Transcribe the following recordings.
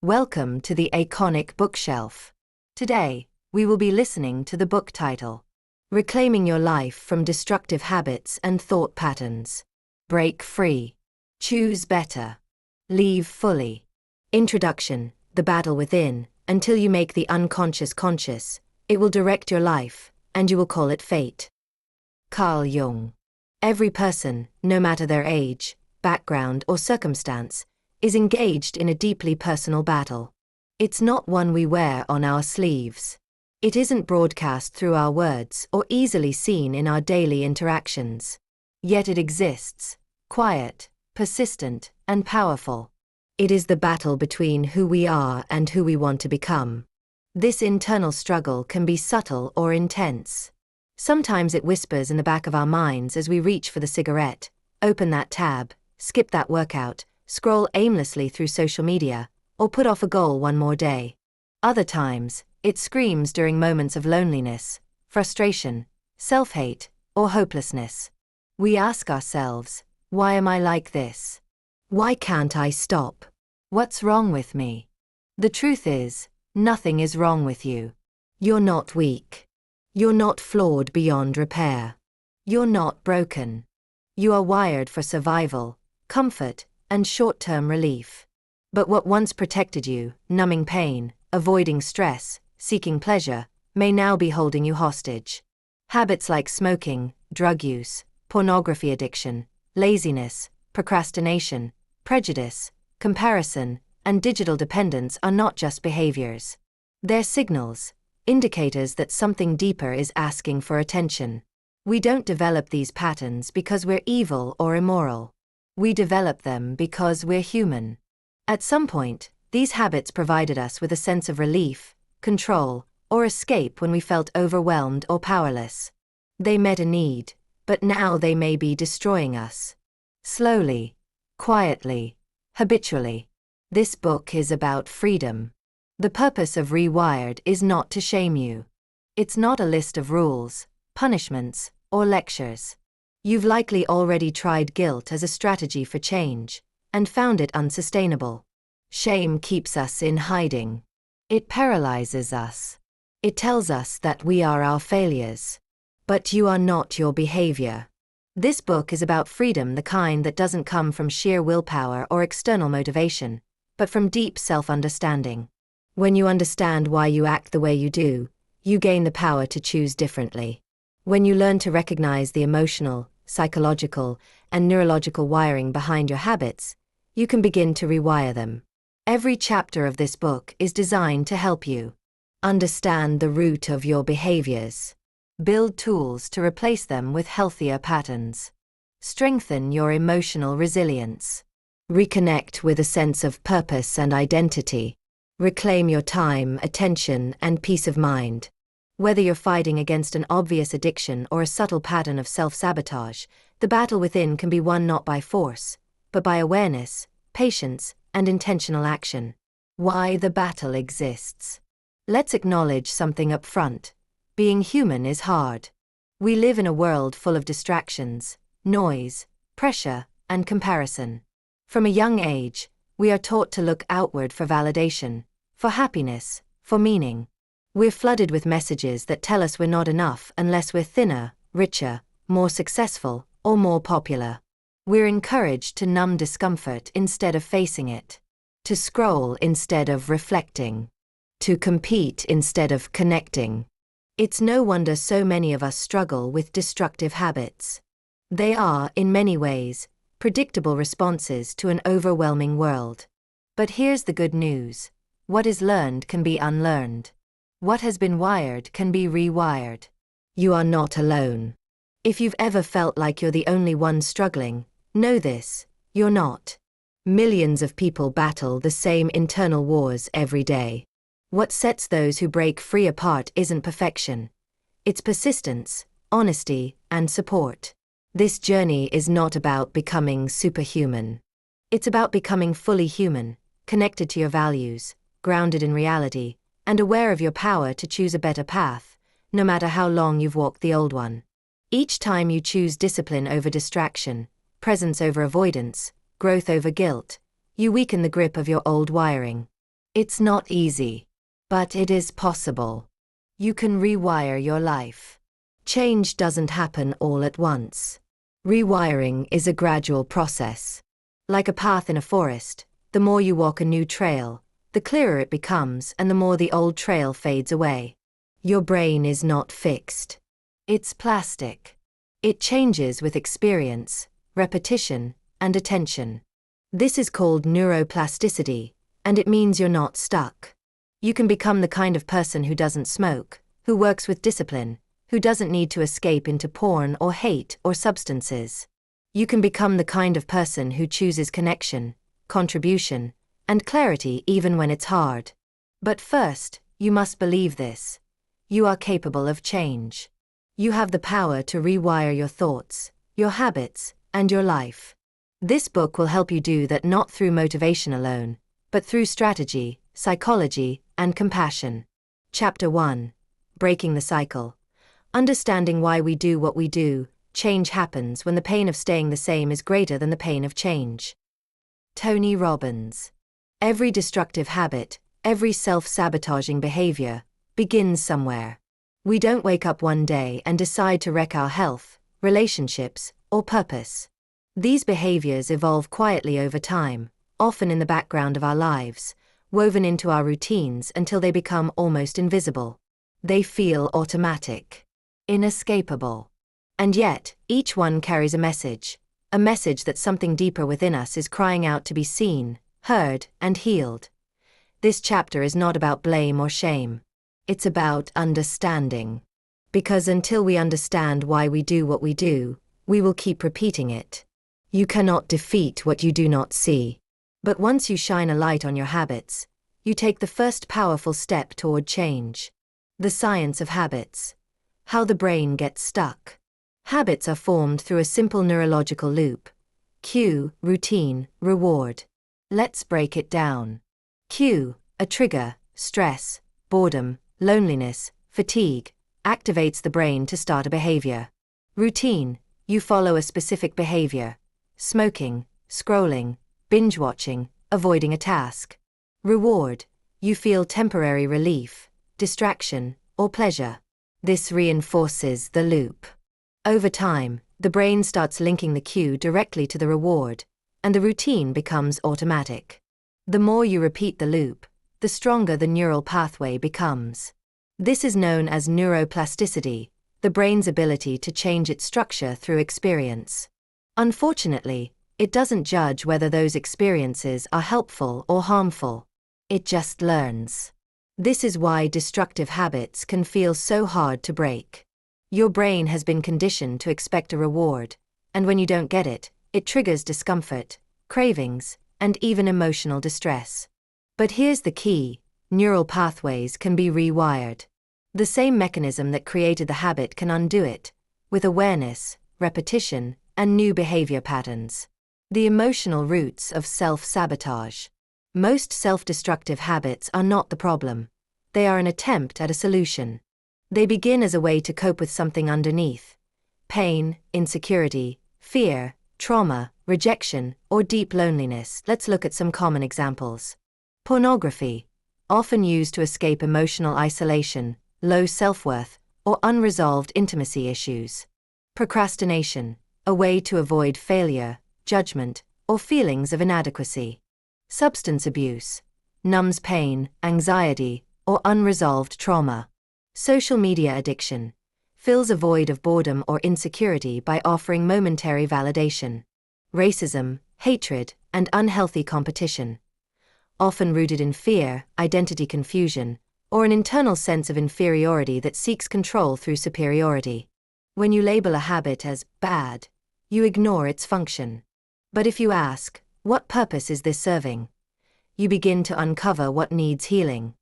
Welcome to the Aconic Bookshelf. Today, we will be listening to the book title, Reclaiming Your Life from Destructive Habits and Thought Patterns. Break free. Choose better. Leave fully. Introduction: The battle within. Until you make the unconscious conscious, it will direct your life, and you will call it fate. Carl Jung. Every person, no matter their age, background, or circumstance, is engaged in a deeply personal battle. It's not one we wear on our sleeves. It isn't broadcast through our words or easily seen in our daily interactions. Yet it exists, quiet, persistent, and powerful. It is the battle between who we are and who we want to become. This internal struggle can be subtle or intense. Sometimes it whispers in the back of our minds as we reach for the cigarette, open that tab, skip that workout, scroll aimlessly through social media, or put off a goal one more day. Other times, it screams during moments of loneliness, frustration, self-hate, or hopelessness. We ask ourselves, why am I like this? Why can't I stop? What's wrong with me? The truth is, nothing is wrong with you. You're not weak. You're not flawed beyond repair. You're not broken. You are wired for survival, comfort, and short-term relief. But what once protected you, numbing pain, avoiding stress, seeking pleasure, may now be holding you hostage. Habits like smoking, drug use, pornography addiction, laziness, procrastination, prejudice, comparison, and digital dependence are not just behaviors. They're signals, indicators that something deeper is asking for attention. We don't develop these patterns because we're evil or immoral. We develop them because we're human. At some point, these habits provided us with a sense of relief, control, or escape when we felt overwhelmed or powerless. They met a need, but now they may be destroying us. Slowly, quietly, habitually. This book is about freedom. The purpose of Rewired is not to shame you. It's not a list of rules, punishments, or lectures. You've likely already tried guilt as a strategy for change, and found it unsustainable. Shame keeps us in hiding. It paralyzes us. It tells us that we are our failures. But you are not your behavior. This book is about freedom, the kind that doesn't come from sheer willpower or external motivation, but from deep self-understanding. When you understand why you act the way you do, you gain the power to choose differently. When you learn to recognize the emotional, psychological, and neurological wiring behind your habits, you can begin to rewire them. Every chapter of this book is designed to help you understand the root of your behaviors, build tools to replace them with healthier patterns, strengthen your emotional resilience, reconnect with a sense of purpose and identity, reclaim your time, attention, and peace of mind. Whether you're fighting against an obvious addiction or a subtle pattern of self-sabotage, the battle within can be won not by force, but by awareness, patience, and intentional action. Why the battle exists. Let's acknowledge something up front. Being human is hard. We live in a world full of distractions, noise, pressure, and comparison. From a young age, we are taught to look outward for validation, for happiness, for meaning. We're flooded with messages that tell us we're not enough unless we're thinner, richer, more successful, or more popular. We're encouraged to numb discomfort instead of facing it, to scroll instead of reflecting, to compete instead of connecting. It's no wonder so many of us struggle with destructive habits. They are, in many ways, predictable responses to an overwhelming world. But here's the good news. What is learned can be unlearned. What has been wired can be rewired. You are not alone. If you've ever felt like you're the only one struggling, know this: you're not. Millions of people battle the same internal wars every day. What sets those who break free apart isn't perfection. It's persistence, honesty, and support. This journey is not about becoming superhuman. It's about becoming fully human, connected to your values, grounded in reality, and aware of your power to choose a better path, no matter how long you've walked the old one. Each time you choose discipline over distraction, presence over avoidance, growth over guilt, you weaken the grip of your old wiring. It's not easy, but it is possible. You can rewire your life. Change doesn't happen all at once. Rewiring is a gradual process. Like a path in a forest, the more you walk a new trail, the clearer it becomes and the more the old trail fades away. Your brain is not fixed. It's plastic. It changes with experience, repetition, and attention. This is called neuroplasticity, and it means you're not stuck. You can become the kind of person who doesn't smoke, who works with discipline, who doesn't need to escape into porn or hate or substances. You can become the kind of person who chooses connection, contribution, and clarity even when it's hard. But first, you must believe this. You are capable of change. You have the power to rewire your thoughts, your habits, and your life. This book will help you do that not through motivation alone, but through strategy, psychology, and compassion. Chapter 1. Breaking the Cycle. Understanding why we do what we do. Change happens when the pain of staying the same is greater than the pain of change. Tony Robbins. Every destructive habit, every self-sabotaging behavior, begins somewhere. We don't wake up one day and decide to wreck our health, relationships, or purpose. These behaviors evolve quietly over time, often in the background of our lives, woven into our routines until they become almost invisible. They feel automatic, inescapable. And yet, each one carries a message that something deeper within us is crying out to be seen, heard, and healed. This chapter is not about blame or shame. It's about understanding. Because until we understand why we do what we do, we will keep repeating it. You cannot defeat what you do not see. But once you shine a light on your habits, you take the first powerful step toward change. The science of habits. How the brain gets stuck. Habits are formed through a simple neurological loop. Cue, routine, reward. Let's break it down. Cue, a trigger, stress, boredom, loneliness, fatigue, activates the brain to start a behavior. Routine, you follow a specific behavior. Smoking, scrolling, binge-watching, avoiding a task. Reward, you feel temporary relief, distraction, or pleasure. This reinforces the loop. Over time, the brain starts linking the cue directly to the reward, and the routine becomes automatic. The more you repeat the loop, the stronger the neural pathway becomes. This is known as neuroplasticity, the brain's ability to change its structure through experience. Unfortunately, it doesn't judge whether those experiences are helpful or harmful. It just learns. This is why destructive habits can feel so hard to break. Your brain has been conditioned to expect a reward, and when you don't get it, it triggers discomfort, cravings, and even emotional distress. But here's the key: neural pathways can be rewired. The same mechanism that created the habit can undo it, with awareness, repetition, and new behavior patterns. The emotional roots of self-sabotage. Most self-destructive habits are not the problem. They are an attempt at a solution. They begin as a way to cope with something underneath: pain, insecurity, fear, trauma, rejection, or deep loneliness. Let's look at some common examples. Pornography, often used to escape emotional isolation, low self-worth, or unresolved intimacy issues. Procrastination, a way to avoid failure, judgment, or feelings of inadequacy. Substance abuse, numbs pain, anxiety, or unresolved trauma. Social media addiction, fills a void of boredom or insecurity by offering momentary validation. Racism, hatred, and unhealthy competition, often rooted in fear, identity confusion, or an internal sense of inferiority that seeks control through superiority. When you label a habit as bad, you ignore its function. But if you ask, what purpose is this serving? You begin to uncover what needs healing.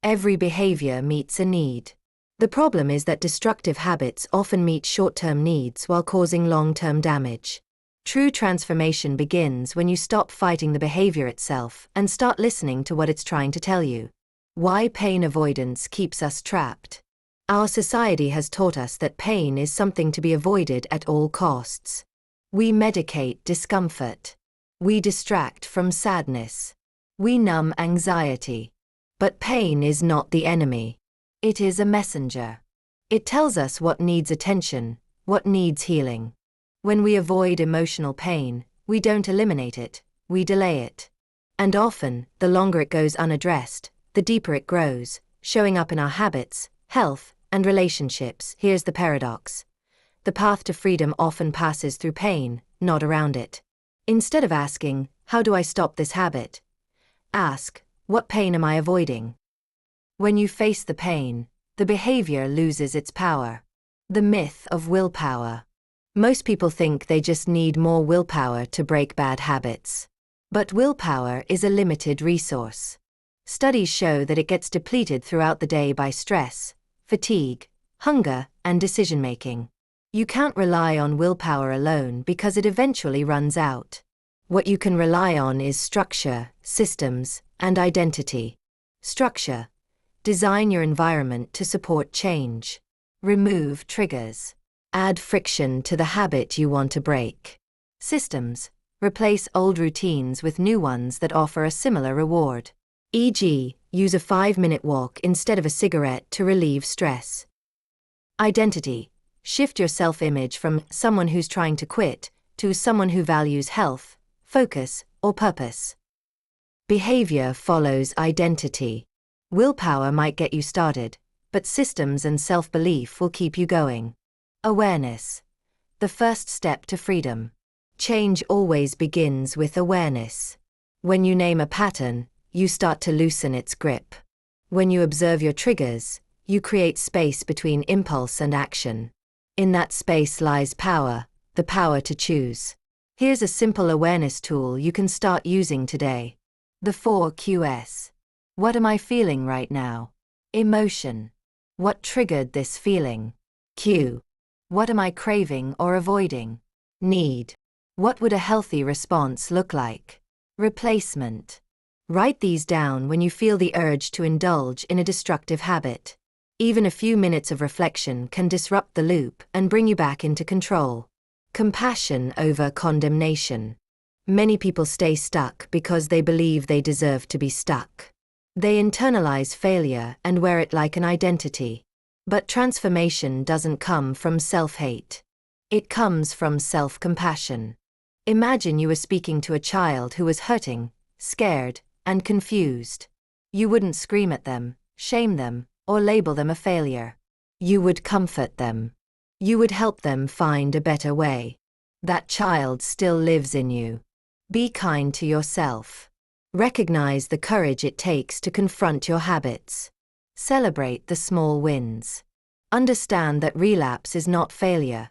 Every behavior meets a need. The problem is that destructive habits often meet short-term needs while causing long-term damage. True transformation begins when you stop fighting the behavior itself and start listening to what it's trying to tell you. Why pain avoidance keeps us trapped. Our society has taught us that pain is something to be avoided at all costs. We medicate discomfort. We distract from sadness. We numb anxiety. But pain is not the enemy. It is a messenger. It tells us what needs attention, what needs healing. When we avoid emotional pain, we don't eliminate it, we delay it. And often, the longer it goes unaddressed, the deeper it grows, showing up in our habits, health, and relationships. Here's the paradox. The path to freedom often passes through pain, not around it. Instead of asking, how do I stop this habit? Ask, what pain am I avoiding? When you face the pain, the behavior loses its power. The myth of willpower. Most people think they just need more willpower to break bad habits. But willpower is a limited resource. Studies show that it gets depleted throughout the day by stress, fatigue, hunger, and decision-making. You can't rely on willpower alone because it eventually runs out. What you can rely on is structure, systems, and identity. Structure. Design your environment to support change. Remove triggers. Add friction to the habit you want to break. Systems. Replace old routines with new ones that offer a similar reward. E.g., use a 5-minute walk instead of a cigarette to relieve stress. Identity. Shift your self-image from someone who's trying to quit to someone who values health, focus, or purpose. Behavior follows identity. Willpower might get you started, but systems and self-belief will keep you going. Awareness. The first step to freedom. Change always begins with awareness. When you name a pattern, you start to loosen its grip. When you observe your triggers, you create space between impulse and action. In that space lies power, the power to choose. Here's a simple awareness tool you can start using today. The 4 Qs. What am I feeling right now? Emotion. What triggered this feeling? Q. What am I craving or avoiding? Need. What would a healthy response look like? Replacement. Write these down when you feel the urge to indulge in a destructive habit. Even a few minutes of reflection can disrupt the loop and bring you back into control. Compassion over condemnation. Many people stay stuck because they believe they deserve to be stuck. They internalize failure and wear it like an identity. But transformation doesn't come from self-hate. It comes from self-compassion. Imagine you were speaking to a child who was hurting, scared, and confused. You wouldn't scream at them, shame them, or label them a failure. You would comfort them. You would help them find a better way. That child still lives in you. Be kind to yourself. Recognize the courage it takes to confront your habits. Celebrate the small wins. Understand that relapse is not failure.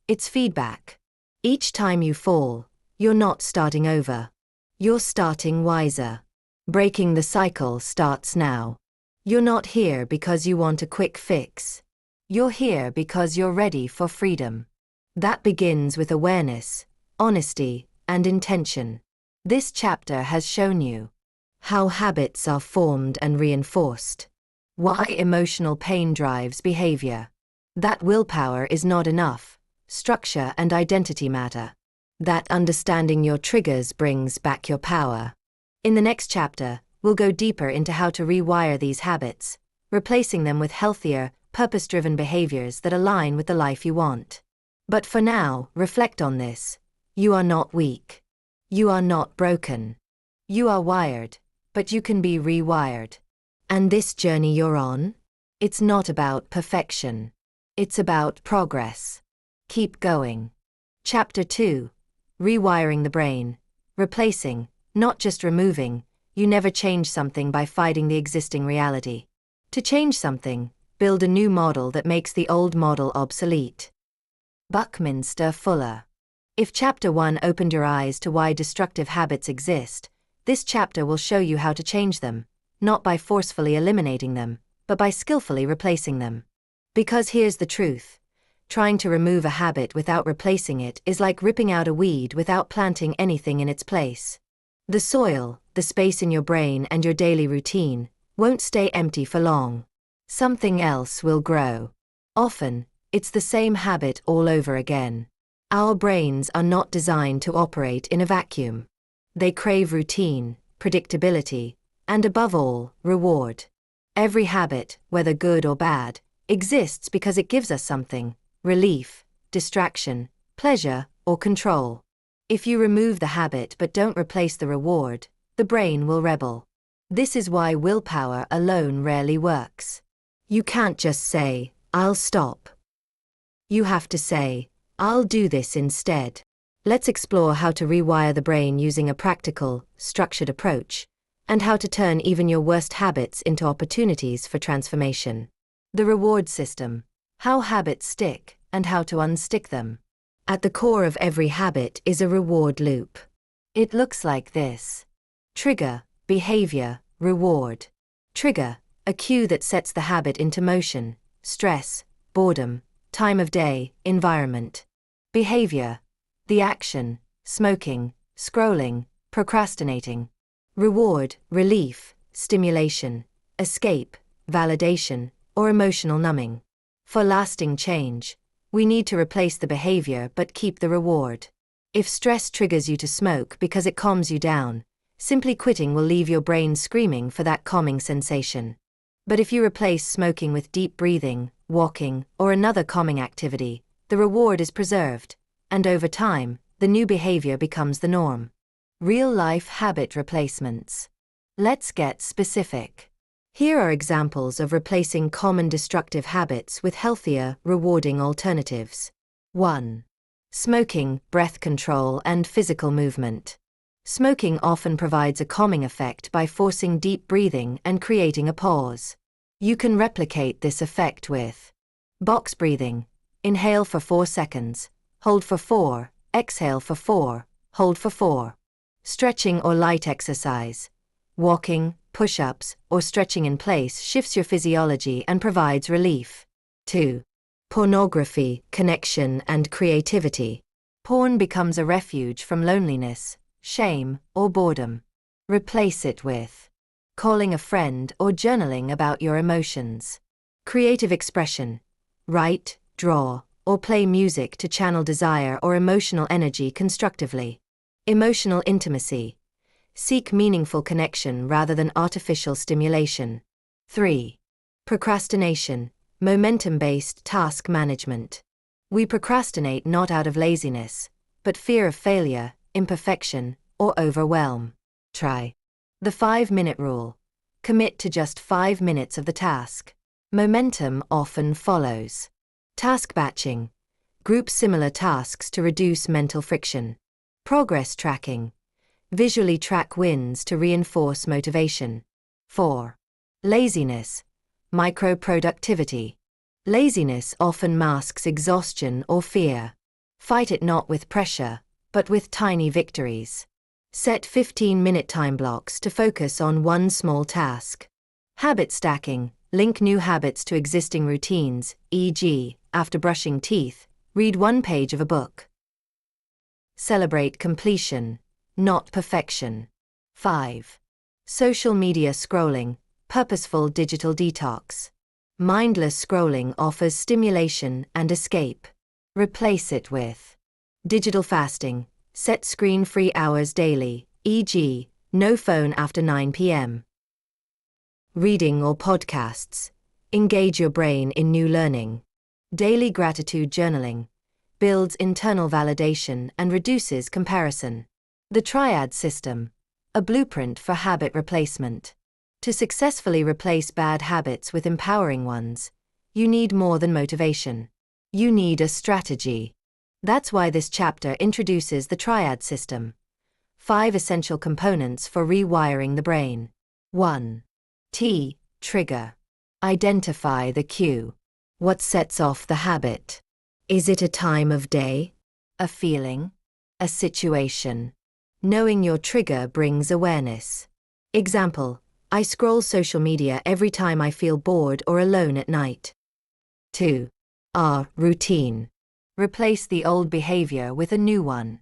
It's feedback. Each time you fall, you're not starting over. You're starting wiser. Breaking the cycle starts now. You're not here because you want a quick fix. You're here because you're ready for freedom. That begins with awareness, honesty, and intention. This chapter has shown you how habits are formed and reinforced, why emotional pain drives behavior, that willpower is not enough, structure and identity matter, that understanding your triggers brings back your power. In the next chapter, we'll go deeper into how to rewire these habits, replacing them with healthier, purpose-driven behaviors that align with the life you want. But for now, reflect on this. You are not weak. You are not broken. You are wired, but you can be rewired. And this journey you're on? It's not about perfection. It's about progress. Keep going. Chapter 2. Rewiring the brain. Replacing, not just removing. You never change something by fighting the existing reality. To change something, build a new model that makes the old model obsolete. Buckminster Fuller. If Chapter 1 opened your eyes to why destructive habits exist, this chapter will show you how to change them, not by forcefully eliminating them, but by skillfully replacing them. Because here's the truth. Trying to remove a habit without replacing it is like ripping out a weed without planting anything in its place. The soil, the space in your brain and your daily routine, won't stay empty for long. Something else will grow. Often, it's the same habit all over again. Our brains are not designed to operate in a vacuum. They crave routine, predictability, And above all, reward. Every habit, whether good or bad, exists because it gives us something: relief, distraction, pleasure, or control. If you remove the habit but don't replace the reward, the brain will rebel. This is why willpower alone rarely works. You can't just say, "I'll stop." You have to say, "I'll do this instead." Let's explore how to rewire the brain using a practical, structured approach, and how to turn even your worst habits into opportunities for transformation. The reward system: how habits stick, and how to unstick them. At the core of every habit is a reward loop. It looks like this. Trigger, behavior, reward. Trigger, a cue that sets the habit into motion: stress, boredom, time of day, environment. Behavior, the action: smoking, scrolling, procrastinating. Reward, relief, stimulation, escape, validation, or emotional numbing. For lasting change, we need to replace the behavior but keep the reward. If stress triggers you to smoke because it calms you down, simply quitting will leave your brain screaming for that calming sensation. But if you replace smoking with deep breathing, walking, or another calming activity, the reward is preserved, and over time, the new behavior becomes the norm. Real-life habit replacements. Let's get specific. Here are examples of replacing common destructive habits with healthier, rewarding alternatives. 1. Smoking, breath control, and physical movement. Smoking often provides a calming effect by forcing deep breathing and creating a pause. You can replicate this effect with box breathing. Inhale for 4 seconds, hold for 4, exhale for 4, hold for 4. Stretching or light exercise. Walking, push-ups, or stretching in place shifts your physiology and provides relief. 2. Pornography, connection, and creativity. Porn becomes a refuge from loneliness, shame, or boredom. Replace it with calling a friend or journaling about your emotions. Creative expression. Write, draw, or play music to channel desire or emotional energy constructively. Emotional intimacy. Seek meaningful connection rather than artificial stimulation. 3. Procrastination, momentum-based task management. We procrastinate not out of laziness, but fear of failure, imperfection, or overwhelm. Try the 5-minute rule. Commit to just 5 minutes of the task. Momentum often follows. Task batching. Group similar tasks to reduce mental friction. Progress tracking. Visually track wins to reinforce motivation. 4. Laziness. Micro-productivity. Laziness often masks exhaustion or fear. Fight it not with pressure, but with tiny victories. Set 15-minute time blocks to focus on one small task. Habit stacking. Link new habits to existing routines, e.g., after brushing teeth, read 1 page of a book. Celebrate completion, not perfection. 5. Social media scrolling, purposeful digital detox. Mindless scrolling offers stimulation and escape. Replace it with digital fasting. Set screen-free hours daily, e.g., no phone after 9 p.m. Reading or podcasts. Engage your brain in new learning. Daily gratitude journaling. Builds internal validation and reduces comparison. The triad system. A blueprint for habit replacement. To successfully replace bad habits with empowering ones, you need more than motivation. You need a strategy. That's why this chapter introduces the triad system. 5 essential components for rewiring the brain. 1. T. Trigger. Identify the cue. What sets off the habit? Is it a time of day? A feeling? A situation? Knowing your trigger brings awareness. Example: I scroll social media every time I feel bored or alone at night. 2. R. Routine. Replace the old behavior with a new one.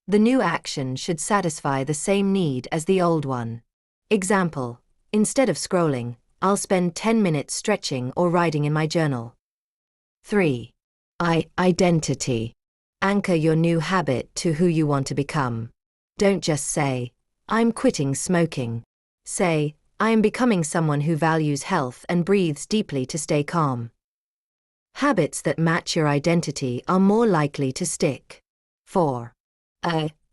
The new action should satisfy the same need as the old one. Example: instead of scrolling, I'll spend 10 minutes stretching or writing in my journal. 3. Identity. Anchor your new habit to who you want to become. Don't just say, "I'm quitting smoking." Say, I am becoming someone who values health and breathes deeply to stay calm. Habits that match your identity are more likely to stick. 4.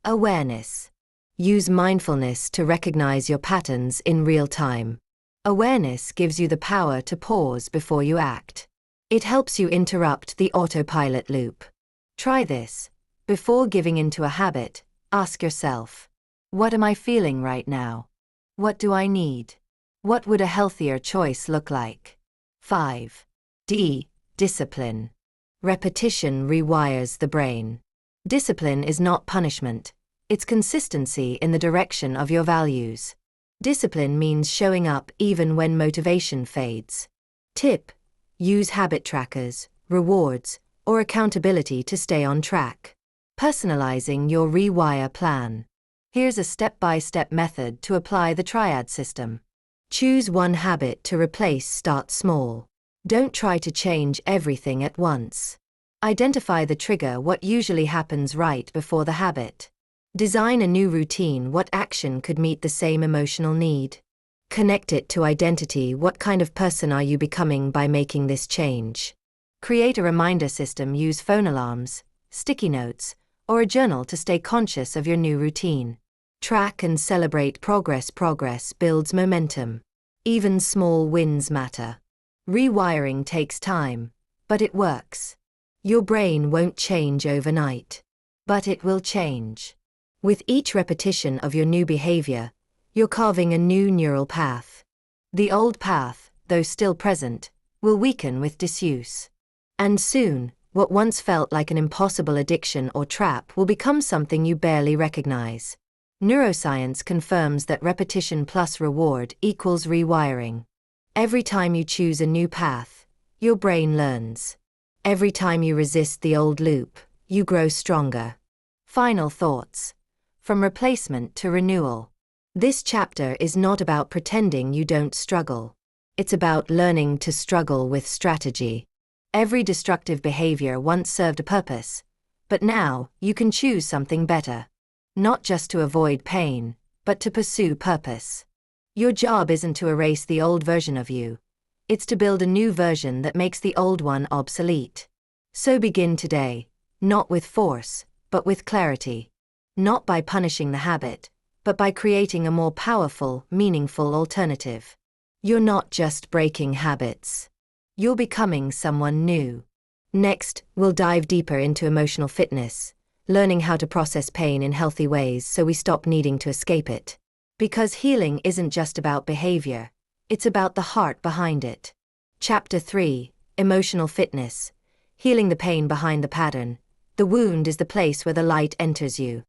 Awareness. Use mindfulness to recognize your patterns in real time. Awareness gives you the power to pause before you act. It helps you interrupt the autopilot loop. Try this. Before giving into a habit, ask yourself, what am I feeling right now? What do I need? What would a healthier choice look like? 5. Discipline. Repetition rewires the brain. Discipline is not punishment. It's consistency in the direction of your values. Discipline means showing up even when motivation fades. Tip: use habit trackers, rewards, or accountability to stay on track. Personalizing your rewire plan. Here's a step-by-step method to apply the triad system. Choose one habit to replace. Start small. Don't try to change everything at once. Identify the trigger, what usually happens right before the habit. Design a new routine, what action could meet the same emotional need. Connect it to identity, what kind of person are you becoming by making this change. Create a reminder system, use phone alarms, sticky notes, or a journal to stay conscious of your new routine. Track and celebrate progress. Progress builds momentum. Even small wins matter. Rewiring takes time, but it works. Your brain won't change overnight, but it will change. With each repetition of your new behavior, you're carving a new neural path. The old path, though still present, will weaken with disuse. And soon, what once felt like an impossible addiction or trap will become something you barely recognize. Neuroscience confirms that repetition plus reward equals rewiring. Every time you choose a new path, your brain learns. Every time you resist the old loop, you grow stronger. Final thoughts. From replacement to renewal. This chapter is not about pretending you don't struggle. It's about learning to struggle with strategy. Every destructive behavior once served a purpose, but now you can choose something better. Not just to avoid pain, but to pursue purpose. Your job isn't to erase the old version of you. It's to build a new version that makes the old one obsolete. So begin today, not with force, but with clarity. Not by punishing the habit, but by creating a more powerful, meaningful alternative. You're not just breaking habits. You're becoming someone new. Next, we'll dive deeper into emotional fitness, learning how to process pain in healthy ways so we stop needing to escape it. Because healing isn't just about behavior, it's about the heart behind it. Chapter 3, Emotional Fitness. Healing the pain behind the pattern. The wound is the place where the light enters you.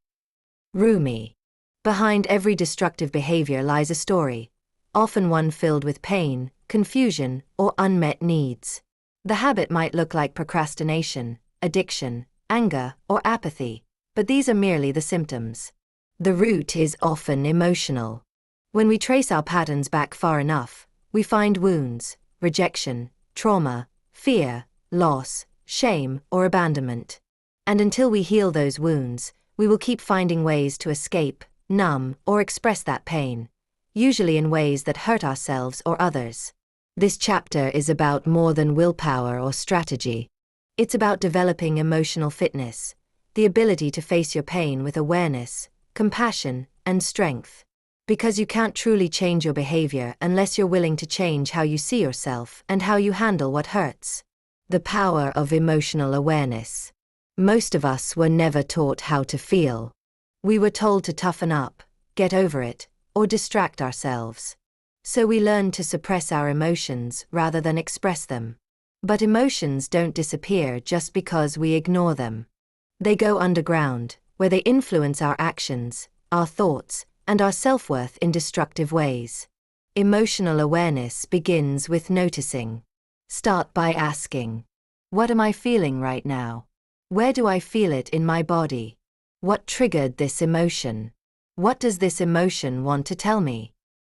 Rumi. Behind every destructive behavior lies a story, often one filled with pain, confusion, or unmet needs. The habit might look like procrastination, addiction, anger, or apathy, but these are merely the symptoms. The root is often emotional. When we trace our patterns back far enough, we find wounds, rejection, trauma, fear, loss, shame, or abandonment. And until we heal those wounds, we will keep finding ways to escape, numb, or express that pain, usually in ways that hurt ourselves or others. This chapter is about more than willpower or strategy. It's about developing emotional fitness, the ability to face your pain with awareness, compassion, and strength. Because you can't truly change your behavior unless you're willing to change how you see yourself and how you handle what hurts. The power of emotional awareness. Most of us were never taught how to feel. We were told to toughen up, get over it, or distract ourselves. So we learned to suppress our emotions rather than express them. But emotions don't disappear just because we ignore them. They go underground, where they influence our actions, our thoughts, and our self-worth in destructive ways. Emotional awareness begins with noticing. Start by asking, what am I feeling right now? Where do I feel it in my body? What triggered this emotion? What does this emotion want to tell me?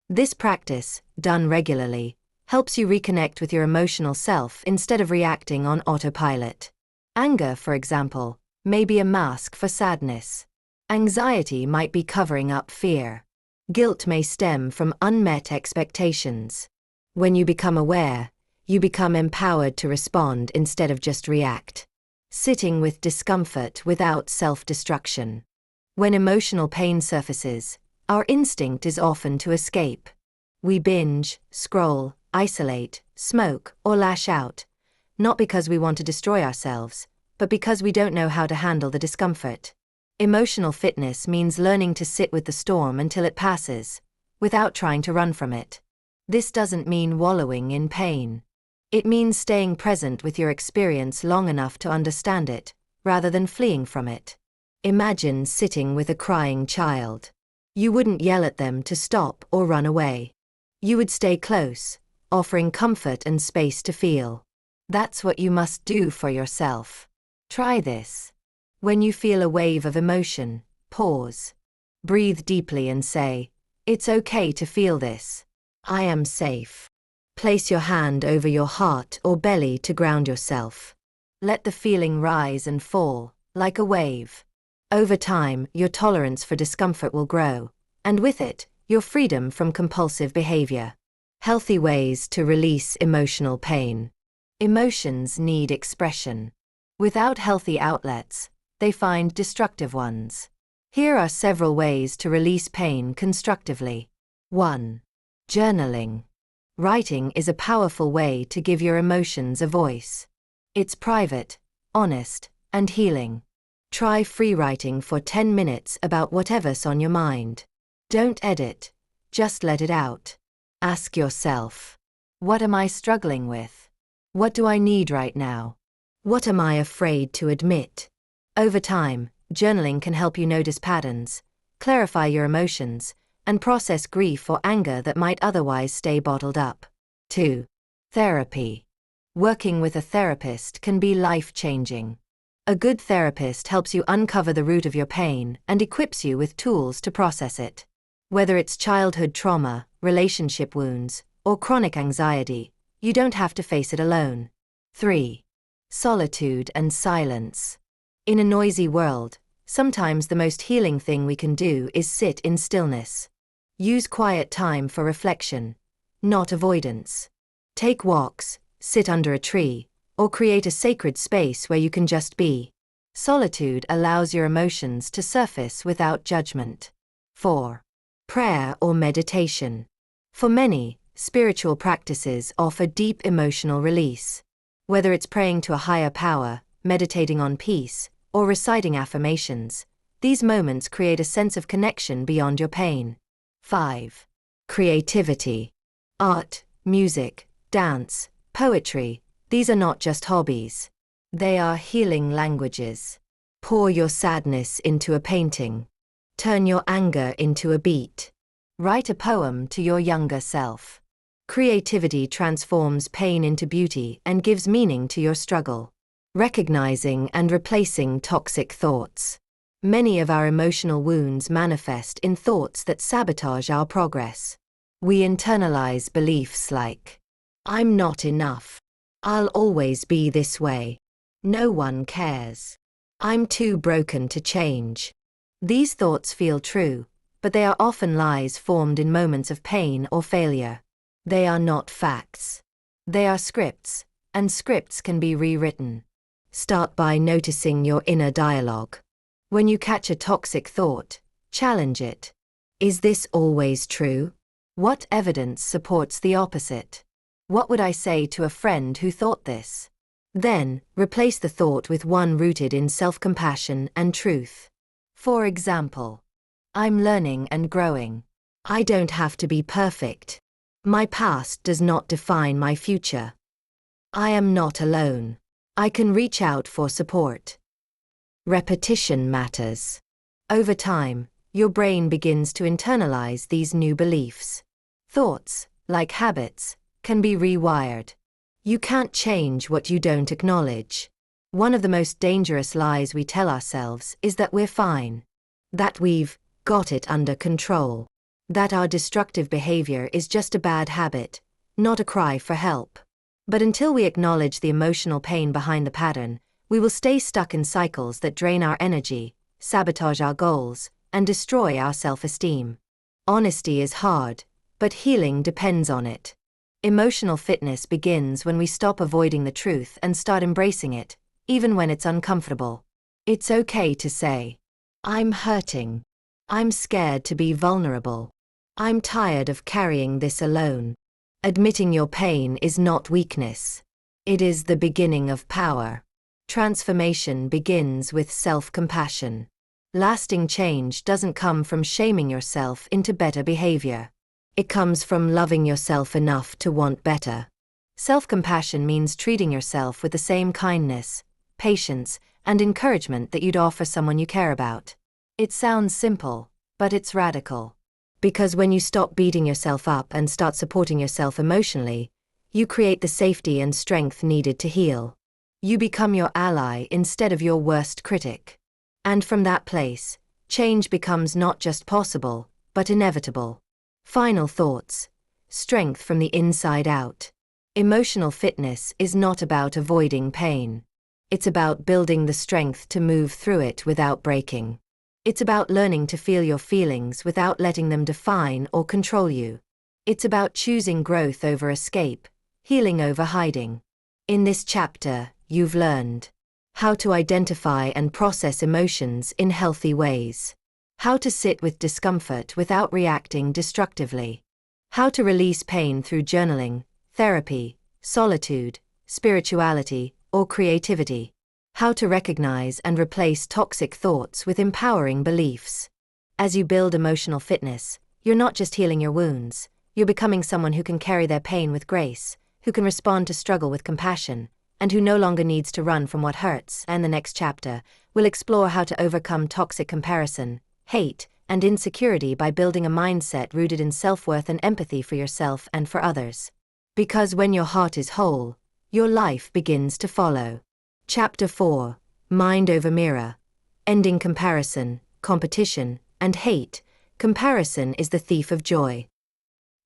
This practice, done regularly, helps you reconnect with your emotional self instead of reacting on autopilot. Anger, for example, may be a mask for sadness. Anxiety might be covering up fear. Guilt may stem from unmet expectations. When you become aware, you become empowered to respond instead of just react. Sitting with discomfort without self-destruction. When emotional pain surfaces, our instinct is often to escape. We binge, scroll, isolate, smoke, or lash out, not because we want to destroy ourselves, but because we don't know how to handle the discomfort. Emotional fitness means learning to sit with the storm until it passes, without trying to run from it. This doesn't mean wallowing in pain. It means staying present with your experience long enough to understand it, rather than fleeing from it. Imagine sitting with a crying child. You wouldn't yell at them to stop or run away. You would stay close, offering comfort and space to feel. That's what you must do for yourself. Try this. When you feel a wave of emotion, pause. Breathe deeply and say, "It's okay to feel this. I am safe." Place your hand over your heart or belly to ground yourself. Let the feeling rise and fall, like a wave. Over time, your tolerance for discomfort will grow, and with it, your freedom from compulsive behavior. Healthy ways to release emotional pain. Emotions need expression. Without healthy outlets, they find destructive ones. Here are several ways to release pain constructively. 1. Journaling. Writing is a powerful way to give your emotions a voice. It's private, honest, and healing. Try free writing for 10 minutes about whatever's on your mind. Don't edit, just let it out. Ask yourself, what am I struggling with? What do I need right now? What am I afraid to admit? Over time, journaling can help you notice patterns, clarify your emotions, and process grief or anger that might otherwise stay bottled up. 2. Therapy. Working with a therapist can be life-changing. A good therapist helps you uncover the root of your pain and equips you with tools to process it. Whether it's childhood trauma, relationship wounds, or chronic anxiety, you don't have to face it alone. 3. Solitude and silence. In a noisy world, sometimes the most healing thing we can do is sit in stillness. Use quiet time for reflection, not avoidance. Take walks, sit under a tree, or create a sacred space where you can just be. Solitude allows your emotions to surface without judgment. 4. Prayer or meditation. For many, spiritual practices offer deep emotional release. Whether it's praying to a higher power, meditating on peace, or reciting affirmations, these moments create a sense of connection beyond your pain. 5. Creativity. Art, music, dance, poetry, these are not just hobbies. They are healing languages. Pour your sadness into a painting. Turn your anger into a beat. Write a poem to your younger self. Creativity transforms pain into beauty and gives meaning to your struggle. Recognizing and replacing toxic thoughts. Many of our emotional wounds manifest in thoughts that sabotage our progress. We internalize beliefs like, "I'm not enough. I'll always be this way. No one cares. I'm too broken to change." These thoughts feel true, but they are often lies formed in moments of pain or failure. They are not facts. They are scripts, and scripts can be rewritten. Start by noticing your inner dialogue. When you catch a toxic thought, challenge it. Is this always true? What evidence supports the opposite? What would I say to a friend who thought this? Then, replace the thought with one rooted in self-compassion and truth. For example, I'm learning and growing. I don't have to be perfect. My past does not define my future. I am not alone. I can reach out for support. Repetition matters. Over time, your brain begins to internalize these new beliefs. Thoughts, like habits, can be rewired. You can't change what you don't acknowledge. One of the most dangerous lies we tell ourselves is that we're fine. That we've got it under control. That our destructive behavior is just a bad habit, not a cry for help. But until we acknowledge the emotional pain behind the pattern, we will stay stuck in cycles that drain our energy, sabotage our goals, and destroy our self-esteem. Honesty is hard, but healing depends on it. Emotional fitness begins when we stop avoiding the truth and start embracing it, even when it's uncomfortable. It's okay to say, "I'm hurting. I'm scared to be vulnerable. I'm tired of carrying this alone." Admitting your pain is not weakness. It is the beginning of power. Transformation begins with self-compassion. Lasting change doesn't come from shaming yourself into better behavior. It comes from loving yourself enough to want better. Self-compassion means treating yourself with the same kindness, patience, and encouragement that you'd offer someone you care about. It sounds simple, but it's radical. Because when you stop beating yourself up and start supporting yourself emotionally, you create the safety and strength needed to heal. You become your ally instead of your worst critic. And from that place, change becomes not just possible, but inevitable. Final thoughts. Strength from the inside out. Emotional fitness is not about avoiding pain. It's about building the strength to move through it without breaking. It's about learning to feel your feelings without letting them define or control you. It's about choosing growth over escape, healing over hiding. In this chapter, you've learned how to identify and process emotions in healthy ways, how to sit with discomfort without reacting destructively, how to release pain through journaling, therapy, solitude, spirituality, or creativity, how to recognize and replace toxic thoughts with empowering beliefs. As you build emotional fitness, you're not just healing your wounds, you're becoming someone who can carry their pain with grace, who can respond to struggle with compassion, and who no longer needs to run from what hurts. And the next chapter, we'll explore how to overcome toxic comparison, hate, and insecurity by building a mindset rooted in self-worth and empathy for yourself and for others. Because when your heart is whole, your life begins to follow. Chapter 4, Mind over Mirror. Ending comparison, competition, and hate. Comparison is the thief of joy.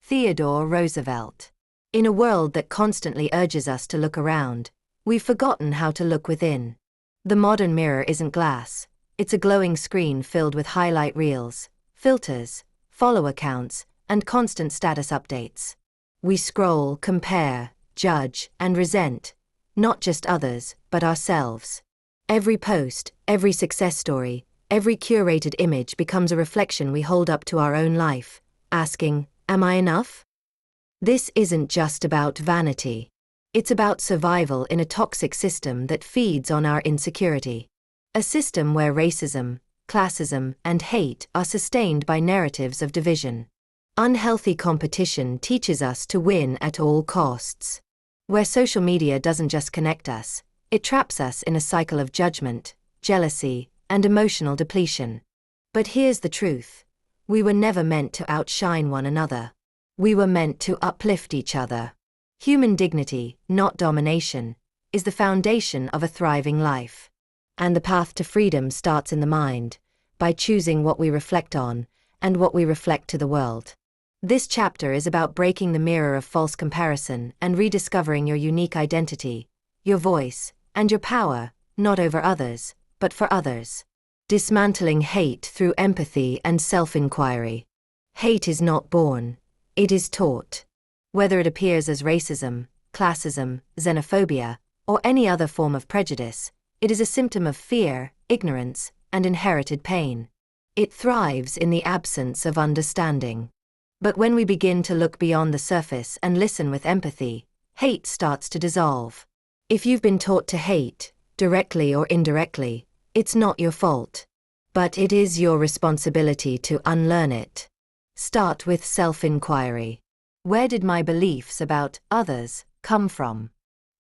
Theodore Roosevelt. In a world that constantly urges us to look around, we've forgotten how to look within. The modern mirror isn't glass. It's a glowing screen filled with highlight reels, filters, follower counts, and constant status updates. We scroll, compare, judge, and resent, not just others, but ourselves. Every post, every success story, every curated image becomes a reflection we hold up to our own life, asking, "Am I enough?" This isn't just about vanity. It's about survival in a toxic system that feeds on our insecurity. A system where racism, classism, and hate are sustained by narratives of division. Unhealthy competition teaches us to win at all costs. Where social media doesn't just connect us, it traps us in a cycle of judgment, jealousy, and emotional depletion. But here's the truth. We were never meant to outshine one another. We were meant to uplift each other. Human dignity, not domination, is the foundation of a thriving life. And the path to freedom starts in the mind, by choosing what we reflect on, and what we reflect to the world. This chapter is about breaking the mirror of false comparison and rediscovering your unique identity, your voice, and your power, not over others, but for others. Dismantling hate through empathy and self-inquiry. Hate is not born, it is taught. Whether it appears as racism, classism, xenophobia, or any other form of prejudice, it is a symptom of fear, ignorance, and inherited pain. It thrives in the absence of understanding. But when we begin to look beyond the surface and listen with empathy, hate starts to dissolve. If you've been taught to hate, directly or indirectly, it's not your fault. But it is your responsibility to unlearn it. Start with self-inquiry. Where did my beliefs about others come from?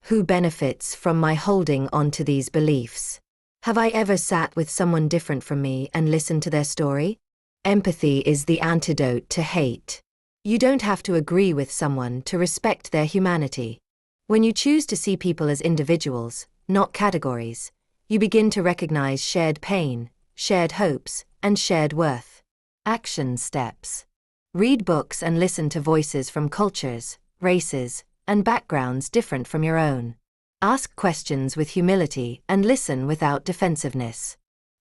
Who benefits from my holding on to these beliefs? Have I ever sat with someone different from me and listened to their story? Empathy is the antidote to hate. You don't have to agree with someone to respect their humanity. When you choose to see people as individuals, not categories, you begin to recognize shared pain, shared hopes, and shared worth. Action steps. Read books and listen to voices from cultures, races, and backgrounds different from your own. Ask questions with humility and listen without defensiveness.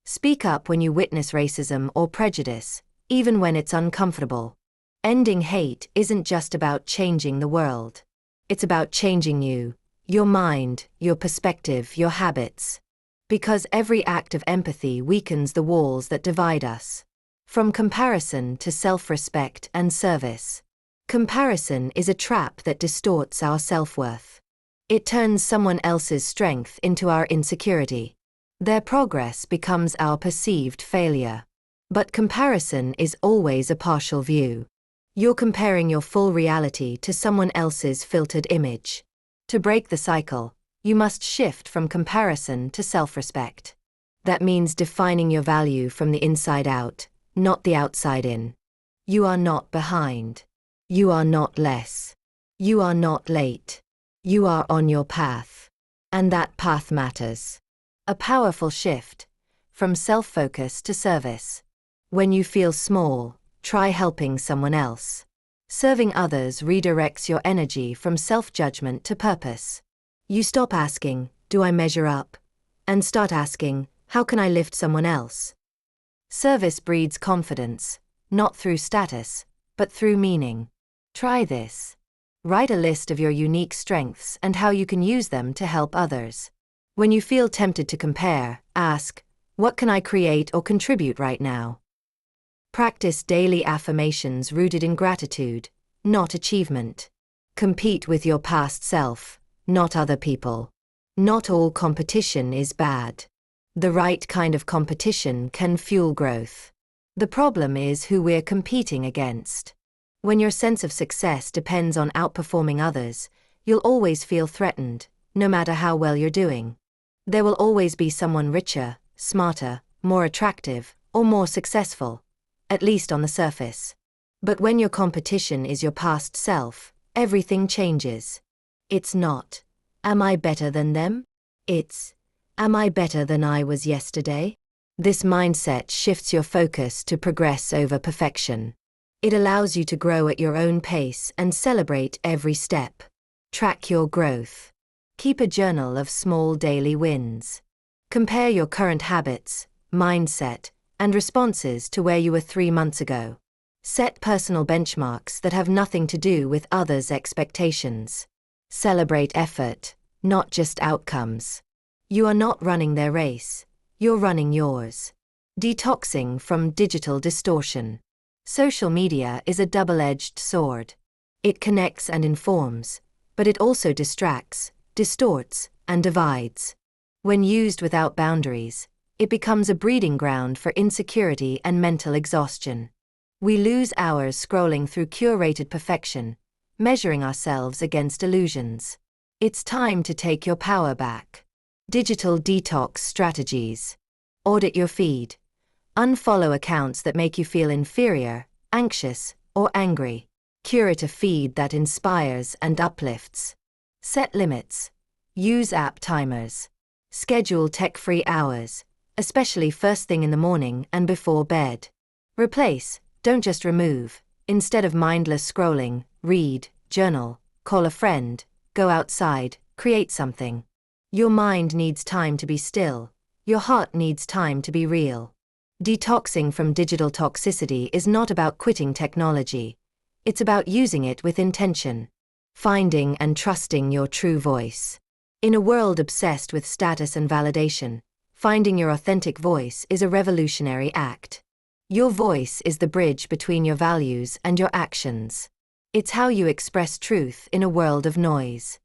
Speak up when you witness racism or prejudice, even when it's uncomfortable. Ending hate isn't just about changing the world. It's about changing you, your mind, your perspective, your habits. Because every act of empathy weakens the walls that divide us. From comparison to self-respect and service. Comparison is a trap that distorts our self-worth. It turns someone else's strength into our insecurity. Their progress becomes our perceived failure. But comparison is always a partial view. You're comparing your full reality to someone else's filtered image. To break the cycle, you must shift from comparison to self-respect. That means defining your value from the inside out, not the outside in. You are not behind. You are not less. You are not late. You are on your path. And that path matters. A powerful shift, from self-focus to service. When you feel small, try helping someone else. Serving others redirects your energy from self-judgment to purpose. You stop asking, "Do I measure up?" and start asking, "How can I lift someone else?" Service breeds confidence, not through status, but through meaning. Try this. Write a list of your unique strengths and how you can use them to help others. When you feel tempted to compare, ask, "What can I create or contribute right now?" Practice daily affirmations rooted in gratitude, not achievement. Compete with your past self, not other people. Not all competition is bad. The right kind of competition can fuel growth. The problem is who we're competing against. When your sense of success depends on outperforming others, you'll always feel threatened, no matter how well you're doing. There will always be someone richer, smarter, more attractive, or more successful, at least on the surface. But when your competition is your past self, everything changes. It's not, "Am I better than them?" It's, "Am I better than I was yesterday?" This mindset shifts your focus to progress over perfection. It allows you to grow at your own pace and celebrate every step. Track your growth. Keep a journal of small daily wins. Compare your current habits, mindset, and responses to where you were 3 months ago. Set personal benchmarks that have nothing to do with others' expectations. Celebrate effort, not just outcomes. You are not running their race. You're running yours. Detoxing from digital distortion. Social media is a double-edged sword. It connects and informs, but it also distracts, distorts, and divides. When used without boundaries, it becomes a breeding ground for insecurity and mental exhaustion. We lose hours scrolling through curated perfection, measuring ourselves against illusions. It's time to take your power back. Digital detox strategies. Audit your feed. Unfollow accounts that make you feel inferior, anxious, or angry. Curate a feed that inspires and uplifts. Set limits. Use app timers. Schedule tech-free hours, especially first thing in the morning and before bed. Replace, don't just remove. Instead of mindless scrolling, read, journal, call a friend, go outside, create something. Your mind needs time to be still. Your heart needs time to be real. Detoxing from digital toxicity is not about quitting technology. It's about using it with intention. Finding and trusting your true voice. In a world obsessed with status and validation, finding your authentic voice is a revolutionary act. Your voice is the bridge between your values and your actions. It's how you express truth in a world of noise.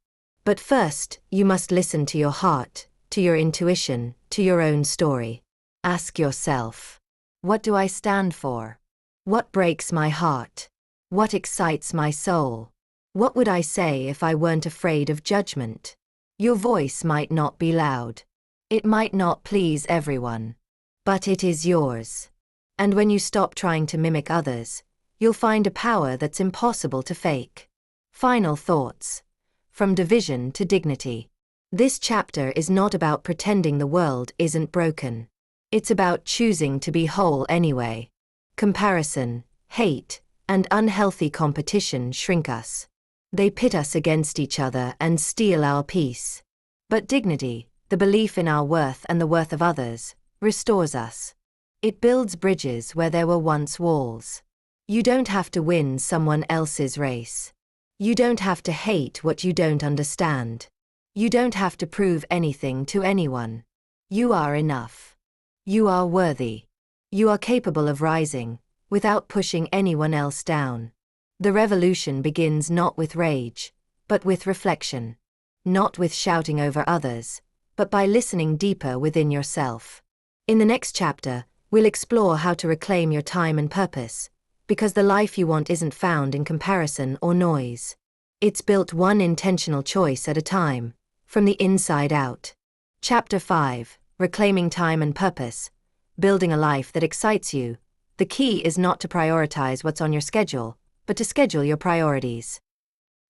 But first, you must listen to your heart, to your intuition, to your own story. Ask yourself, what do I stand for? What breaks my heart? What excites my soul? What would I say if I weren't afraid of judgment? Your voice might not be loud. It might not please everyone. But it is yours. And when you stop trying to mimic others, you'll find a power that's impossible to fake. Final thoughts. From division to dignity. This chapter is not about pretending the world isn't broken. It's about choosing to be whole anyway. Comparison, hate, and unhealthy competition shrink us. They pit us against each other and steal our peace. But dignity, the belief in our worth and the worth of others, restores us. It builds bridges where there were once walls. You don't have to win someone else's race. You don't have to hate what you don't understand. You don't have to prove anything to anyone. You are enough. You are worthy. You are capable of rising, without pushing anyone else down. The revolution begins not with rage, but with reflection. Not with shouting over others, but by listening deeper within yourself. In the next chapter, we'll explore how to reclaim your time and purpose, because the life you want isn't found in comparison or noise. It's built one intentional choice at a time, from the inside out. Chapter 5, Reclaiming Time and Purpose, Building a Life that Excites You. The key is not to prioritize what's on your schedule, but to schedule your priorities.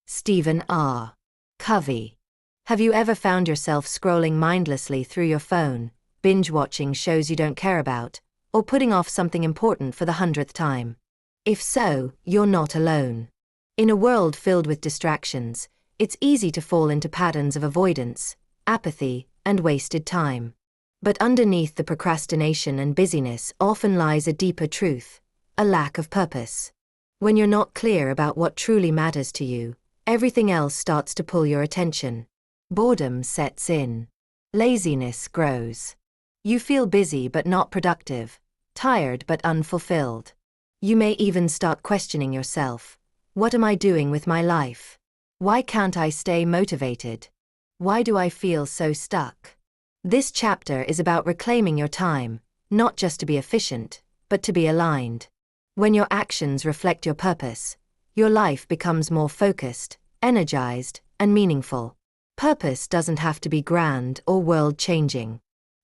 Stephen R. Covey. Have you ever found yourself scrolling mindlessly through your phone, binge-watching shows you don't care about, or putting off something important for the 100th time? If so, you're not alone. In a world filled with distractions, it's easy to fall into patterns of avoidance, apathy, and wasted time. But underneath the procrastination and busyness often lies a deeper truth, a lack of purpose. When you're not clear about what truly matters to you, everything else starts to pull your attention. Boredom sets in. Laziness grows. You feel busy but not productive, tired but unfulfilled. You may even start questioning yourself. What am I doing with my life? Why can't I stay motivated? Why do I feel so stuck? This chapter is about reclaiming your time, not just to be efficient, but to be aligned. When your actions reflect your purpose, your life becomes more focused, energized, and meaningful. Purpose doesn't have to be grand or world-changing.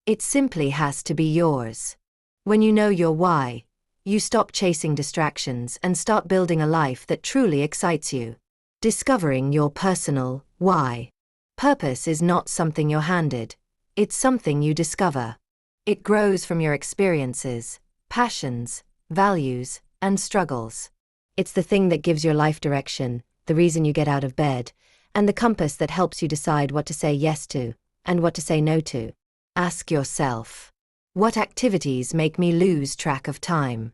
It simply has to be yours. When you know your why, you stop chasing distractions and start building a life that truly excites you. Discovering your personal why. Purpose is not something you're handed. It's something you discover. It grows from your experiences, passions, values, and struggles. It's the thing that gives your life direction, the reason you get out of bed, and the compass that helps you decide what to say yes to, and what to say no to. Ask yourself, what activities make me lose track of time?